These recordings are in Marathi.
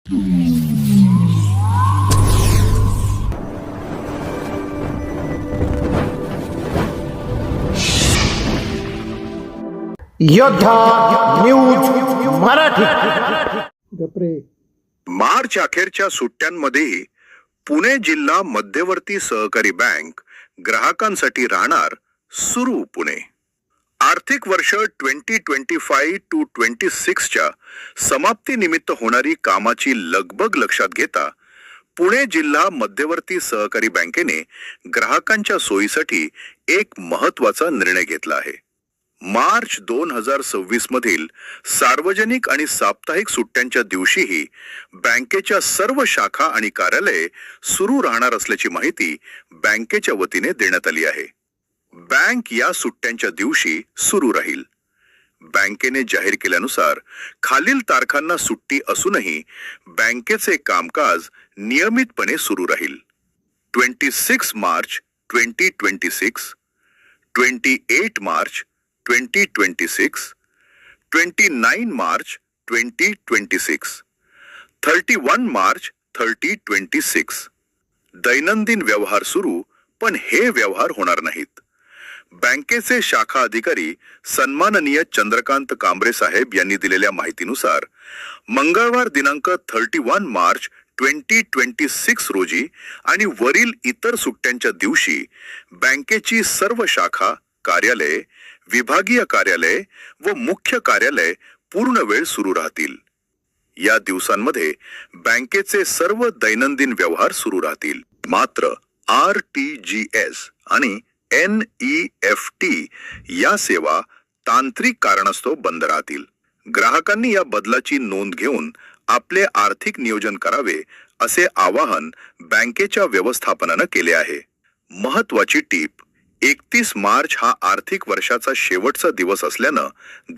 योद्धा न्यूज मराठी। मार्च अखेरच्या सुट्ट्यांमध्ये पुणे जिल्हा मध्यवर्ती सहकारी बँक ग्राहकांसाठी राहणार सुरू पुणे। आर्थिक वर्ष 2025 to 26 च्या समाप्तीनिमित्त होणारी कामाची लगबग लक्षात घेता पुणे जिल्हा मध्यवर्ती सहकारी बँकेने ग्राहकांच्या सोयीसाठी एक महत्त्वाचा निर्णय घेतला आहे। मार्च 2026 मधील सार्वजनिक आणि साप्ताहिक सुट्ट्यांच्या दिवशीही बँकेच्या सर्व शाखा आणि कार्यालये सुरू राहणार असल्याची माहिती बँकेच्या वतीने देण्यात आली आहे। बँक या सुट्ट्यांच्या दिवशी सुरू राहील। बँकेने जाहीर केल्यानुसार खालील तारखांना सुट्टी असूनही बँकेचे कामकाज नियमितपणे सुरू राहील। 26 मार्च 2026, 28 मार्च 2026, 29 मार्च 2026, 31 मार्च 2026। दैनंदिन व्यवहार सुरू, पण हे व्यवहार होणार नाहीत। बँकेचे शाखा अधिकारी सन्माननीय चंद्रकांत कांबरे साहेब यांनी दिलेल्या माहितीनुसार मंगळवार दिनांक 31 मार्च 2026 रोजी आणि वरील इतर सुट्ट्यांच्या दिवशी बँकेची सर्व शाखा, कार्यालय, विभागीय कार्यालय व मुख्य कार्यालय पूर्ण वेळ सुरू राहतील। या दिवसांमध्ये बँकेचे सर्व दैनंदिन व्यवहार सुरू राहतील। मात्र RTGS आणि NEFT या सेवा तांत्रिक कारणास्तव बंद राहतील। ग्राहकांनी या बदलाची नोंद घेऊन आपले आर्थिक नियोजन करावे असे आवाहन बँकेच्या व्यवस्थापनाने केले आहे। महत्त्वाची टीप: 31 मार्च हा आर्थिक वर्षाचा शेवटचा दिवस असल्यानं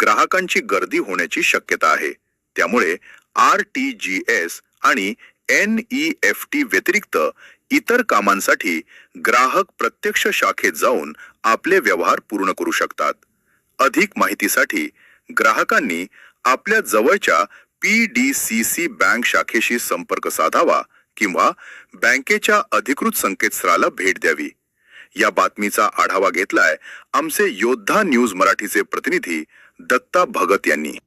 ग्राहकांची गर्दी होण्याची शक्यता आहे। त्यामुळे RTGS आणि NEFT व्यतिरिक्त इतर कामांसाठी ग्राहक प्रत्यक्ष शाखेत जाऊन आपले व्यवहार पूर्ण करू शकतात। अधिक माहितीसाठी ग्राहकांनी आपल्या जवळच्या PDCC बँक शाखेशी संपर्क साधावा किंवा बँकेच्या अधिकृत संकेतस्थळाला भेट द्यावी। या बातमीचा आढावा घेतलाय आमचे योद्धा न्यूज मराठीचे प्रतिनिधी दत्ता भगत यांनी।